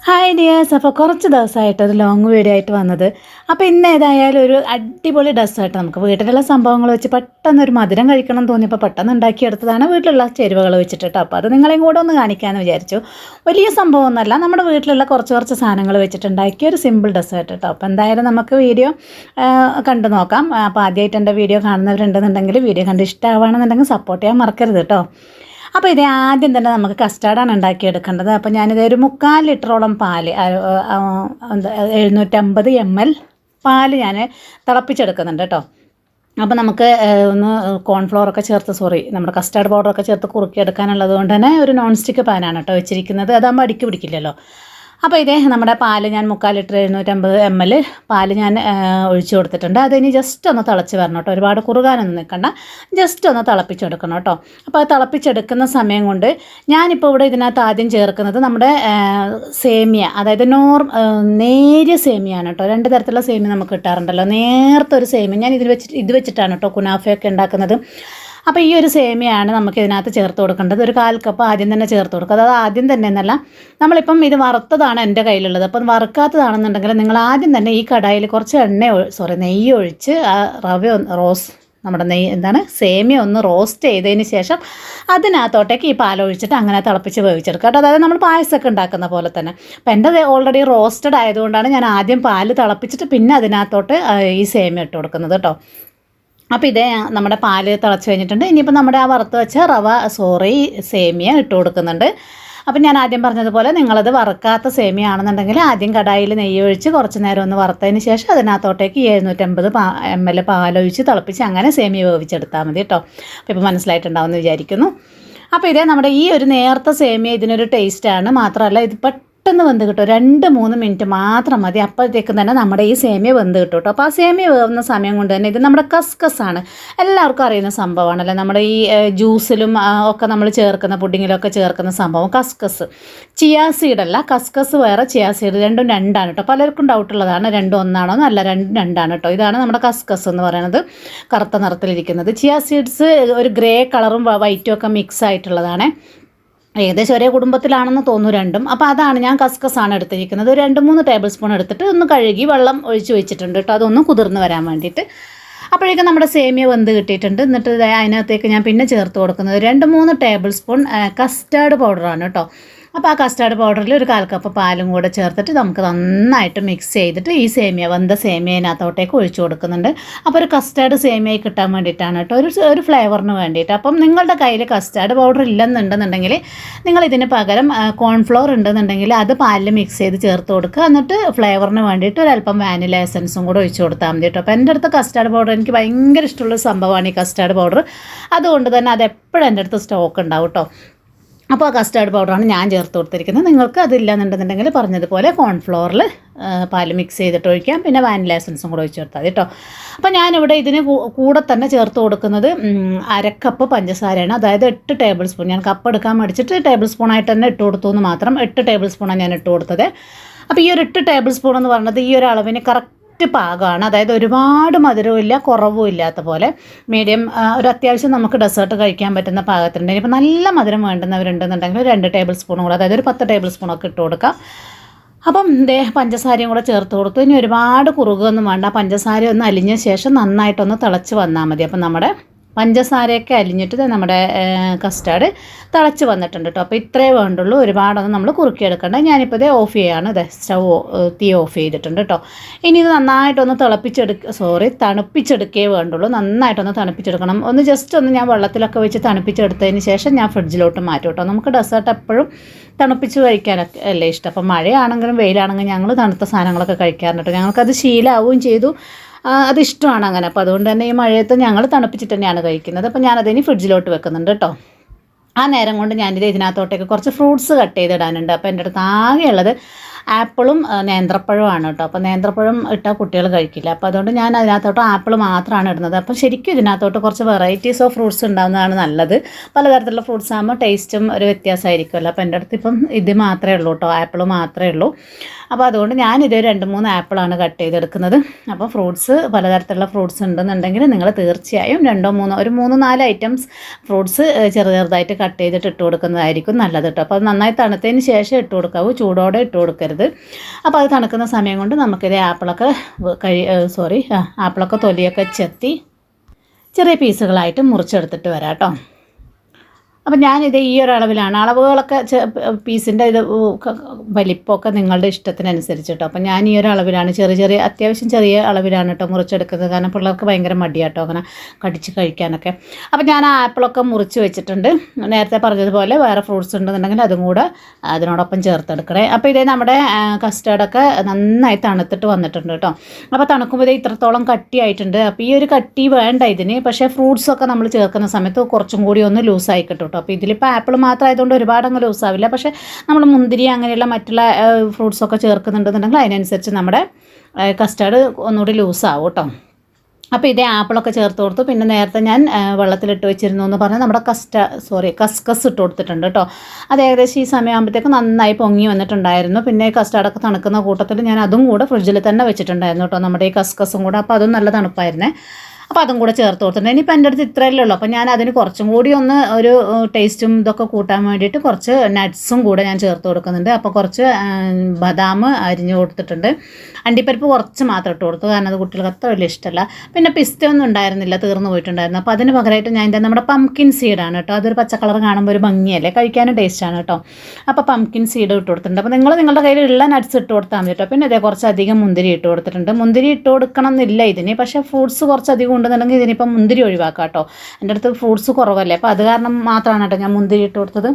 Hi dears. അപ്പോൾ കുറച്ച് ദിവസമായിട്ട് ഒരു ലോങ് വീഡിയോ ആയിട്ട് വന്നത്. അപ്പോൾ ഇന്ന് ഏതായാലും ഒരു അടിപൊളി ഡെസേർട്ട് നമുക്ക് വീട്ടിലുള്ള സംഭവങ്ങൾ വെച്ച് പെട്ടെന്നൊരു മധുരം കഴിക്കണം തോന്നിയപ്പോൾ പെട്ടെന്ന് ഉണ്ടാക്കിയെടുത്തതാണ് വീട്ടിലുള്ള ചേരുവകൾ വെച്ചിട്ട്. അപ്പോൾ അത് നിങ്ങളെയും കൂടെ ഒന്ന് കാണിക്കാമെന്ന് വിചാരിച്ചു. വലിയ സംഭവമൊന്നുമല്ല, നമ്മുടെ വീട്ടിലുള്ള കുറച്ച് സാധനങ്ങൾ വെച്ചിട്ടുണ്ടാക്കിയ ഒരു സിമ്പിൾ ഡെസേർട്ട് കേട്ടോ. അപ്പോൾ എന്തായാലും നമുക്ക് വീഡിയോ കണ്ടു നോക്കാം. അപ്പോൾ ആദ്യമായിട്ട് എൻ്റെ വീഡിയോ കാണുന്നവരുണ്ടെന്നുണ്ടെങ്കിൽ വീഡിയോ കണ്ട് ഇഷ്ടമാവുകയാണെന്നുണ്ടെങ്കിൽ സപ്പോർട്ട് ചെയ്യാൻ മറക്കരുത് കേട്ടോ. അപ്പോൾ ഇത് ആദ്യം തന്നെ നമുക്ക് കസ്റ്റാർഡാണ് ഉണ്ടാക്കിയെടുക്കേണ്ടത്. അപ്പോൾ ഞാനിത് ഒരു 3/4 ലിറ്ററോളം പാല് 750 ml പാല് ഞാൻ തിളപ്പിച്ചെടുക്കുന്നുണ്ട് കേട്ടോ. അപ്പോൾ നമുക്ക് ഒന്ന് കോൺഫ്ലോറൊക്കെ ചേർത്ത് നമ്മുടെ കസ്റ്റാർഡ് പൗഡറൊക്കെ ചേർത്ത് കുറുക്കിയെടുക്കാനുള്ളത് കൊണ്ട് തന്നെ ഒരു നോൺ സ്റ്റിക്ക് പാനാണ് കേട്ടോ വെച്ചിരിക്കുന്നത്. അതാകുമ്പോൾ അടിക്ക് പിടിക്കില്ലല്ലോ. അപ്പോൾ ഇതേ നമ്മുടെ പാല് ഞാൻ 3/4 ലിറ്റർ 750 ml പാല് ഞാൻ ഒഴിച്ചു കൊടുത്തിട്ടുണ്ട്. അതിനി ജസ്റ്റ് ഒന്ന് തിളച്ച് വരണം കേട്ടോ. ഒരുപാട് കുറുകാനൊന്നും നിൽക്കണ്ട, ജസ്റ്റ് ഒന്ന് തിളപ്പിച്ചെടുക്കണം കേട്ടോ. അപ്പോൾ അത് തിളപ്പിച്ചെടുക്കുന്ന സമയം കൊണ്ട് ഞാനിപ്പോൾ ഇവിടെ ഇതിനകത്ത് ആദ്യം ചേർക്കുന്നത് നമ്മുടെ സേമിയ, അതായത് നേരിയ സേമിയാണ് കേട്ടോ. 2 തരത്തിലുള്ള സേമിയ നമുക്ക് കിട്ടാറുണ്ടല്ലോ. നേർത്തൊരു സേമിയ ഞാൻ ഇത് വെച്ചിട്ടാണ് കേട്ടോ കുനാഫയൊക്കെ ഉണ്ടാക്കുന്നത്. അപ്പോൾ ഈ ഒരു സേമിയാണ് നമുക്ക് ഇതിനകത്ത് ചേർത്ത് കൊടുക്കേണ്ടത്. ഒരു 1/4 കപ്പ് ആദ്യം തന്നെ ചേർത്ത് കൊടുക്കുക. അത് ആദ്യം തന്നെ എന്നല്ല, നമ്മളിപ്പം ഇത് വറുത്തതാണ് എൻ്റെ കയ്യിലുള്ളത്. അപ്പം വറുക്കാത്തതാണെന്നുണ്ടെങ്കിൽ നിങ്ങൾ ആദ്യം തന്നെ ഈ കടായിൽ കുറച്ച് നെയ്യ് ഒഴിച്ച് ആ സേമിയ ഒന്ന് റോസ്റ്റ് ചെയ്തതിന് ശേഷം അതിനകത്തോട്ടേക്ക് ഈ പാലൊഴിച്ചിട്ട് അങ്ങനെ തിളപ്പിച്ച് വേവിച്ചെടുക്കുക കേട്ടോ. അതായത് നമ്മൾ പായസമൊക്കെ ഉണ്ടാക്കുന്ന പോലെ തന്നെ. അപ്പം എൻ്റെ ഓൾറെഡി റോസ്റ്റഡ് ആയതുകൊണ്ടാണ് ഞാൻ ആദ്യം പാല് തിളപ്പിച്ചിട്ട് പിന്നെ അതിനകത്തോട്ട് ഈ സേമിയ ഇട്ട് കൊടുക്കുന്നത് കേട്ടോ. അപ്പോൾ ഇതേ നമ്മുടെ പാല് തിളച്ച് കഴിഞ്ഞിട്ടുണ്ട്. ഇനിയിപ്പോൾ നമ്മുടെ ആ വറുത്ത് വെച്ച സേമിയ ഇട്ട് കൊടുക്കുന്നുണ്ട്. അപ്പം ഞാൻ ആദ്യം പറഞ്ഞതുപോലെ നിങ്ങളത് വറുക്കാത്ത സേമിയ ആണെന്നുണ്ടെങ്കിൽ ആദ്യം കടായിൽ നെയ്യ് ഒഴിച്ച് കുറച്ച് നേരം ഒന്ന് വറുത്തതിന് ശേഷം അതിനകത്തോട്ടേക്ക് 750 ml പാലൊഴിച്ച് തിളപ്പിച്ച് അങ്ങനെ സേമിയ വേവിച്ചെടുത്താൽ മതി കേട്ടോ. അപ്പോൾ ഇപ്പോൾ മനസ്സിലായിട്ടുണ്ടാവുമെന്ന് വിചാരിക്കുന്നു. അപ്പോൾ ഇതേ നമ്മുടെ ഈ ഒരു നേർത്ത സേമിയ ഇതിനൊരു ടേസ്റ്റാണ്. മാത്രമല്ല ഇത് പെട്ടെന്ന് വെന്ത് കിട്ടും. 2-3 മിനിറ്റ് മാത്രം മതി. അപ്പോഴത്തേക്കും തന്നെ നമ്മുടെ ഈ സേമിയ വെന്ത് കിട്ടും കേട്ടോ. അപ്പോൾ ആ സേമിയ വേവുന്ന സമയം കൊണ്ട് തന്നെ ഇത് നമ്മുടെ കസ്കസാണ്. എല്ലാവർക്കും അറിയുന്ന സംഭവമാണല്ലോ. നമ്മുടെ ഈ ജ്യൂസിലും ഒക്കെ നമ്മൾ ചേർക്കുന്ന പുഡിങ്ങിലൊക്കെ ചേർക്കുന്ന സംഭവം കസ്കസ്. ചിയാ സീഡല്ല, കസ്കസ് വേറെ, ചിയാ സീഡ് രണ്ടും രണ്ടാണ് കേട്ടോ. പലർക്കും ഡൗട്ടുള്ളതാണ് രണ്ടും ഒന്നാണോ എന്നല്ല, രണ്ടും രണ്ടാണ് കേട്ടോ. ഇതാണ് നമ്മുടെ കസ്കസ് എന്ന് പറയുന്നത്, കറുത്ത നിറത്തിലിരിക്കുന്നത്. ചിയാ സീഡ്സ് ഒരു ഗ്രേ കളറും വൈറ്റും ഒക്കെ മിക്സ് ആയിട്ടുള്ളതാണ്. ഏകദേശം ഒരേ കുടുംബത്തിലാണെന്ന് തോന്നുന്നു രണ്ടും. അപ്പോൾ അതാണ് ഞാൻ കസ്കസാണ് എടുത്തിരിക്കുന്നത്. 2-3 ടേബിൾ സ്പൂൺ എടുത്തിട്ട് ഒന്ന് കഴുകി വെള്ളം ഒഴിച്ച് വെച്ചിട്ടുണ്ട് കേട്ടോ, അതൊന്ന് കുതിർന്ന് വരാൻ വേണ്ടിയിട്ട്. അപ്പോഴേക്കും നമ്മുടെ സേമിയ വെന്ത് കിട്ടിയിട്ടുണ്ട്. എന്നിട്ട് അതിനകത്തേക്ക് ഞാൻ പിന്നെ ചേർത്ത് കൊടുക്കുന്നത് 2-3 ടേബിൾ സ്പൂൺ കസ്റ്റാർഡ് പൗഡറാണ് കേട്ടോ. അപ്പോൾ ആ കസ്റ്റാർഡ് പൗഡറിൽ ഒരു 1/4 കപ്പ് പാലും കൂടെ ചേർത്തിട്ട് നമുക്ക് നന്നായിട്ട് മിക്സ് ചെയ്തിട്ട് ഈ വെന്ത സേമിയതിനകത്തോട്ടേക്ക് ഒഴിച്ചു കൊടുക്കുന്നുണ്ട്. അപ്പോൾ ഒരു കസ്റ്റാർഡ് സേമിയ കിട്ടാൻ വേണ്ടിയിട്ടാണ് കേട്ടോ, ഒരു ഫ്ലേവറിന് വേണ്ടിയിട്ട്. അപ്പം നിങ്ങളുടെ കയ്യിൽ കസ്റ്റാർഡ് പൗഡർ ഇല്ലെന്നുണ്ടെന്നുണ്ടെങ്കിൽ നിങ്ങൾ ഇതിന് പകരം കോൺഫ്ലോർ ഉണ്ടെന്നുണ്ടെങ്കിൽ അത് പാലിൽ മിക്സ് ചെയ്ത് ചേർത്ത് കൊടുക്കുക. എന്നിട്ട് ഫ്ലേവറിന് വേണ്ടിയിട്ട് ഒരല്പം വാനില എസൻസും കൂടെ ഒഴിച്ചു കൊടുത്താൽ മതി കേട്ടോ. അപ്പോൾ എൻ്റെ അടുത്ത് കസ്റ്റാർഡ് പൗഡർ എനിക്ക് ഭയങ്കര ഇഷ്ടമുള്ള സംഭവമാണ് ഈ കസ്റ്റാർഡ് പൗഡർ. അതുകൊണ്ട് തന്നെ അത് എപ്പോഴും എൻ്റെ അടുത്ത് സ്റ്റോക്ക് ഉണ്ടാവും കേട്ടോ. അപ്പോൾ ആ കസ്റ്റാർഡ് പൗഡറാണ് ഞാൻ ചേർത്ത് കൊടുത്തിരിക്കുന്നത്. നിങ്ങൾക്ക് അതില്ലാന്നുണ്ടെന്നുണ്ടെങ്കിൽ പറഞ്ഞതുപോലെ കോൺഫ്ലോറിൽ പാല് മിക്സ് ചെയ്തിട്ട് ഒഴിക്കാം, പിന്നെ വാനില എസൻസും കൂടെ ഒഴിച്ച് കൊടുത്താൽ കേട്ടോ. അപ്പോൾ ഞാനിവിടെ ഇതിന് കൂടെ തന്നെ ചേർത്ത് കൊടുക്കുന്നത് 1/2 കപ്പ് പഞ്ചസാരയാണ്. അതായത് 8 ടേബിൾ സ്പൂൺ. ഞാൻ കപ്പ് എടുക്കാൻ മടിച്ചിട്ട് ടേബിൾ സ്പൂണായിട്ട് തന്നെ ഇട്ട് കൊടുത്തു എന്ന് മാത്രം. 8 ടേബിൾ സ്പൂണാണ് ഞാൻ ഇട്ട് കൊടുത്തത്. അപ്പോൾ ഈ ഒരു 8 ടേബിൾ സ്പൂൺ എന്ന് പറയുന്നത് ഈ ഒരു അളവിന് കറക്റ്റ് പാകമാണ്. അതായത് ഒരുപാട് മധുരവും ഇല്ല, കുറവും ഇല്ലാത്ത പോലെ മീഡിയം, ഒരു അത്യാവശ്യം നമുക്ക് ഡെസേർട്ട് കഴിക്കാൻ പറ്റുന്ന പാകത്തിനുണ്ടെങ്കിൽ. ഇപ്പോൾ നല്ല മധുരം വേണ്ടുന്നവരുണ്ടെന്നുണ്ടെങ്കിൽ 2 ടേബിൾ സ്പൂണും കൂടെ, അതായത് ഒരു 10 ടേബിൾ സ്പൂണൊക്കെ ഇട്ട് കൊടുക്കാം. അപ്പം പഞ്ചസാരയും കൂടെ ചേർത്ത് കൊടുത്തു. ഇനി ഒരുപാട് കുറുകൊന്നും വേണ്ട. പഞ്ചസാര ഒന്ന് അലിഞ്ഞ ശേഷം നന്നായിട്ടൊന്ന് തിളച്ച് വന്നാൽ മതി. അപ്പം നമ്മുടെ പഞ്ചസാരയൊക്കെ അലിഞ്ഞിട്ട് നമ്മുടെ കസ്റ്റാർഡ് തിളച്ച് വന്നിട്ടുണ്ട് കേട്ടോ. അപ്പോൾ ഇത്രയേ വേണ്ടുള്ളൂ, ഒരുപാടൊന്നും നമ്മൾ കുറുക്കിയെടുക്കേണ്ട. ഞാനിപ്പോൾ ഇത് ഓഫ് ചെയ്യാണ്. തീ ഓഫ് ചെയ്തിട്ടുണ്ട് കേട്ടോ. ഇനി ഇത് നന്നായിട്ടൊന്ന് തണുപ്പിച്ചെടുക്കേ വേണ്ടുള്ളൂ. നന്നായിട്ടൊന്ന് തണുപ്പിച്ചെടുക്കണം. ജസ്റ്റ് ഒന്ന് ഞാൻ വെള്ളത്തിലൊക്കെ വെച്ച് തണുപ്പിച്ചെടുത്തതിന് ശേഷം ഞാൻ ഫ്രിഡ്ജിലോട്ട് മാറ്റും കേട്ടോ. നമുക്ക് ഡെസേർട്ട് എപ്പോഴും തണുപ്പിച്ച് കഴിക്കാനൊക്കെ അല്ലേ ഇഷ്ടം. അപ്പം മഴയാണെങ്കിലും വെയിലാണെങ്കിലും ഞങ്ങൾ തണുത്ത സാധനങ്ങളൊക്കെ കഴിക്കാറുണ്ട് കേട്ടോ. ഞങ്ങൾക്കത് ശീലമാവുകയും ചെയ്തു, അതിഷ്ടമാണ് അങ്ങനെ. അപ്പോൾ അതുകൊണ്ട് തന്നെ ഈ മഴയത്ത് ഞങ്ങൾ തണുപ്പിച്ചിട്ട് തന്നെയാണ് കഴിക്കുന്നത്. അപ്പോൾ ഞാനതിന് ഫ്രിഡ്ജിലോട്ട് വെക്കുന്നുണ്ട് കേട്ടോ. ആ നേരം കൊണ്ട് ഞാനിത് ഇതിനകത്തോട്ടേക്ക് കുറച്ച് ഫ്രൂട്ട്സ് കട്ട് ചെയ്തിടാനുണ്ട്. അപ്പോൾ എൻ്റെ അടുത്ത് ആകെയുള്ളത് ആപ്പിളും നേന്ത്രപ്പഴമാണ് കേട്ടോ. അപ്പോൾ നേന്ത്രപ്പഴം ഇട്ടാൽ കുട്ടികൾ കഴിക്കില്ല. അപ്പോൾ അതുകൊണ്ട് ഞാൻ അതിനകത്തോട്ട് ആപ്പിൾ മാത്രമാണ് ഇടുന്നത്. അപ്പോൾ ശരിക്കും ഇതിനകത്തോട്ട് കുറച്ച് വെറൈറ്റീസ് ഓഫ് ഫ്രൂട്ട്സ് ഉണ്ടാകുന്നതാണ് നല്ലത്. പലതരത്തിലുള്ള ഫ്രൂട്ട്സ് ആകുമ്പോൾ ടേസ്റ്റും ഒരു വ്യത്യാസമായിരിക്കുമല്ലോ. അപ്പോൾ എൻ്റെ അടുത്ത് ഇപ്പം ഇത് മാത്രമേ ഉള്ളൂ കേട്ടോ, ആപ്പിൾ മാത്രമേ ഉള്ളൂ. അപ്പോൾ അതുകൊണ്ട് ഞാനിത് 2-3 ആപ്പിളാണ് കട്ട് ചെയ്തെടുക്കുന്നത്. അപ്പോൾ ഫ്രൂട്ട്സ് പലതരത്തിലുള്ള ഫ്രൂട്ട്സ് ഉണ്ടെന്നുണ്ടെങ്കിൽ നിങ്ങൾ തീർച്ചയായും 2-3-4 ഐറ്റംസ് ഫ്രൂട്ട്സ് ചെറുതായിട്ട് കട്ട് ചെയ്തിട്ട് ഇട്ട് കൊടുക്കുന്നതായിരിക്കും നല്ലത് കേട്ടോ. അപ്പോൾ അത് നന്നായി തണുത്തതിന് ശേഷം ഇട്ട് കൊടുക്കാവൂ, ചൂടോടെ ഇട്ട് കൊടുക്കരുത്. തണുക്കരുത്. അപ്പോൾ അത് തണുക്കുന്ന സമയം കൊണ്ട് നമുക്കിത് ആപ്പിളൊക്കെ ആപ്പിളൊക്കെ തൊലിയൊക്കെ ചെത്തി ചെറിയ പീസുകളായിട്ട് മുറിച്ചെടുത്തിട്ട് വരാം കേട്ടോ. അപ്പം ഞാനിത് ഈ ഒരു അളവിലാണ്, അളവുകളൊക്കെ പീസിൻ്റെ ഇത് വലിപ്പമൊക്കെ നിങ്ങളുടെ ഇഷ്ടത്തിനനുസരിച്ച് കേട്ടോ. അപ്പം ഞാൻ ഈ ഒരു അളവിലാണ്, അത്യാവശ്യം ചെറിയ അളവിലാണ് കേട്ടോ മുറിച്ചെടുക്കുന്നത്. കാരണം പിള്ളേർക്ക് ഭയങ്കര മടിയാട്ടോ അങ്ങനെ കടിച്ച് കഴിക്കാനൊക്കെ. അപ്പം ഞാൻ ആപ്പിളൊക്കെ മുറിച്ച് വെച്ചിട്ടുണ്ട്. നേരത്തെ പറഞ്ഞതുപോലെ വേറെ ഫ്രൂട്ട്സ് ഉണ്ടെന്നുണ്ടെങ്കിൽ അതും കൂടെ അതിനോടൊപ്പം ചേർത്തെടുക്കണേ. അപ്പോൾ ഇതേ നമ്മുടെ കസ്റ്റാർഡൊക്കെ നന്നായി തണുത്തിട്ട് വന്നിട്ടുണ്ട് കേട്ടോ. അപ്പോൾ തണുക്കുമ്പോൾ ഇതേ ഇത്രത്തോളം കട്ടിയായിട്ടുണ്ട്. അപ്പോൾ ഈ ഒരു കട്ടി വേണ്ട ഇതിന്, പക്ഷേ ഫ്രൂട്ട്സൊക്കെ നമ്മൾ ചേർക്കുന്ന സമയത്ത് കുറച്ചും കൂടി ഒന്ന് ലൂസായി കിട്ടും. അപ്പോൾ ഇതിലിപ്പോൾ ആപ്പിൾ മാത്രം ആയതുകൊണ്ട് ഒരുപാട് അങ്ങ് ലൂസാവില്ല. പക്ഷേ നമ്മൾ മുന്തിരി അങ്ങനെയുള്ള മറ്റുള്ള ഫ്രൂട്ട്സൊക്കെ ചേർക്കുന്നുണ്ടെന്നുണ്ടെങ്കിൽ അതിനനുസരിച്ച് നമ്മുടെ കസ്റ്റാർഡ് ഒന്നുകൂടി ലൂസാവും കേട്ടോ. അപ്പോൾ ഇതേ ആപ്പിളൊക്കെ ചേർത്ത് കൊടുത്തു. പിന്നെ നേരത്തെ ഞാൻ വെള്ളത്തിലിട്ട് വെച്ചിരുന്നു എന്ന് പറഞ്ഞാൽ നമ്മുടെ കസ്കസ് ഇട്ട് കൊടുത്തിട്ടുണ്ട് കേട്ടോ. അത് ഏകദേശം ഈ സമയമാകുമ്പോഴത്തേക്ക് നന്നായി പൊങ്ങി വന്നിട്ടുണ്ടായിരുന്നു. പിന്നെ കസ്റ്റാർഡൊക്കെ തണുക്കുന്ന കൂട്ടത്തിൽ ഞാൻ അതും കൂടെ ഫ്രിഡ്ജിൽ തന്നെ വെച്ചിട്ടുണ്ടായിരുന്നു കേട്ടോ, നമ്മുടെ ഈ കസ്കസും കൂടെ. അപ്പോൾ അതും നല്ല തണുപ്പായിരുന്നേ. അപ്പോൾ അതും കൂടെ ചേർത്ത് കൊടുത്തിട്ടുണ്ട്. ഇനിയിപ്പോൾ എൻ്റെ അടുത്ത് ഇത്രയല്ലേ ഉള്ളൂ. അപ്പോൾ ഞാൻ അതിന് കുറച്ചും കൂടി ഒന്ന് ഒരു ടേസ്റ്റും ഇതൊക്കെ കൂട്ടാൻ വേണ്ടിയിട്ട് കുറച്ച് നട്ട്സും കൂടെ ഞാൻ ചേർത്ത് കൊടുക്കുന്നുണ്ട്. അപ്പോൾ കുറച്ച് ബദാം അരിഞ്ഞ് കൊടുത്തിട്ടുണ്ട്. അണ്ടിപ്പരിപ്പ് കുറച്ച് മാത്രം ഇട്ട് കൊടുത്തു, കാരണം അത് കുട്ടികൾക്ക് അത്ര വലിയ ഇഷ്ടമല്ല. പിന്നെ പിസ്ത ഒന്നും ഉണ്ടായിരുന്നില്ല, തീർന്നു പോയിട്ടുണ്ടായിരുന്നു. അപ്പോൾ അതിന് പകരമായിട്ട് ഞാൻ നമ്മുടെ പംകിൻ സീഡാണ് കേട്ടോ. അതൊരു പച്ച കളർ കാണുമ്പോൾ ഒരു ഭംഗിയല്ലേ, കഴിക്കാനും ടേസ്റ്റാണ് കേട്ടോ. അപ്പോൾ പംകിൻ സീഡ് ഇട്ട് കൊടുത്തിട്ടുണ്ട്. അപ്പോൾ നിങ്ങളുടെ കയ്യിലുള്ള നട്ട്സ് ഇട്ട് കൊടുത്താൽ മതി കേട്ടോ. പിന്നെ അതേ കുറച്ചധികം മുന്തിരി ഇട്ട് കൊടുത്തിട്ടുണ്ട്. മുന്തിരി ഇട്ട് കൊടുക്കണം എന്നില്ല ഇതിന്, പക്ഷേ ഫ്രൂട്ട്സ് കുറച്ചധികം ഉണ്ടെന്നുണ്ടെങ്കിൽ ഇതിനിപ്പം മുന്തിരി ഒഴിവാക്കാം കേട്ടോ. എൻ്റെ അടുത്ത് ഫ്രൂട്ട്സ് കുറവല്ലേ, അപ്പോൾ അത് കാരണം മാത്രമാണ് കേട്ടോ ഞാൻ മുന്തിരി ഇട്ട് കൊടുത്തത്.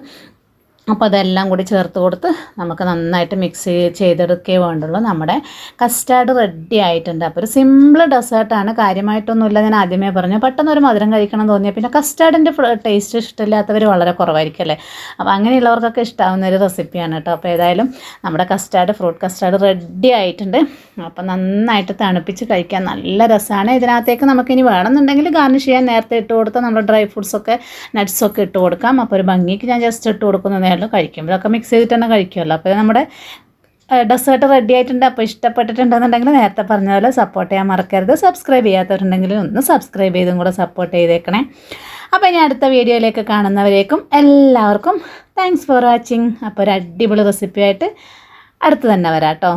അപ്പോൾ അതെല്ലാം കൂടി ചേർത്ത് കൊടുത്ത് നമുക്ക് നന്നായിട്ട് മിക്സ് ചെയ്തെടുക്കേ വേണ്ടുള്ളൂ. നമ്മുടെ കസ്റ്റാർഡ് റെഡി ആയിട്ടുണ്ട്. അപ്പോൾ ഒരു സിമ്പിൾ ഡെസേർട്ടാണ്, കാര്യമായിട്ടൊന്നുമില്ല. ഞാൻ ആദ്യമേ പറഞ്ഞു പെട്ടെന്ന് ഒരു മധുരം കഴിക്കണം തോന്നിയാൽ പിന്നെ കസ്റ്റാർഡിൻ്റെ ടേസ്റ്റ് ഇഷ്ടമില്ലാത്തവർ വളരെ കുറവായിരിക്കും അല്ലേ. അപ്പോൾ അങ്ങനെയുള്ളവർക്കൊക്കെ ഇഷ്ടമാവുന്ന ഒരു റെസിപ്പിയാണ് കേട്ടോ. അപ്പോൾ ഏതായാലും നമ്മുടെ ഫ്രൂട്ട് കസ്റ്റാർഡ് റെഡി ആയിട്ടുണ്ട്. അപ്പോൾ നന്നായിട്ട് തണുപ്പിച്ച് കഴിക്കാൻ നല്ല രസമാണ്. ഇതിനകത്തേക്ക് നമുക്കിനി വേണമെന്നുണ്ടെങ്കിൽ ഗാർണിഷ് ചെയ്യാൻ നേരത്തെ ഇട്ട് കൊടുത്താൽ നമ്മുടെ ഡ്രൈ ഫ്രൂട്ട്സൊക്കെ നട്ട്സൊക്കെ ഇട്ട് കൊടുക്കാം. അപ്പോൾ ഒരു ഭംഗിക്ക് ഞാൻ ജസ്റ്റ് ഇട്ട് കൊടുക്കുന്നതേ കഴിക്കും. ഇതൊക്കെ മിക്സ് ചെയ്തിട്ട് തന്നെ കഴിക്കുമല്ലോ. അപ്പോൾ നമ്മുടെ ഡെസേർട്ട് റെഡി ആയിട്ടുണ്ട്. അപ്പോൾ ഇഷ്ടപ്പെട്ടിട്ടുണ്ടെന്നുണ്ടെങ്കിൽ നേരത്തെ പറഞ്ഞ പോലെ സപ്പോർട്ട് ചെയ്യാൻ മറക്കരുത്. സബ്സ്ക്രൈബ് ചെയ്യാത്തവരുണ്ടെങ്കിൽ ഒന്ന് സബ്സ്ക്രൈബ് ചെയ്തും കൂടെ സപ്പോർട്ട് ചെയ്തേക്കണേ. അപ്പോൾ ഇനി അടുത്ത വീഡിയോയിലേക്ക് കാണുന്നവരേക്കും എല്ലാവർക്കും താങ്ക്സ് ഫോർ വാച്ചിങ്. അപ്പോൾ ഒരു അടിപൊളി റെസിപ്പിയായിട്ട് അടുത്ത് തന്നെ വരാം കേട്ടോ.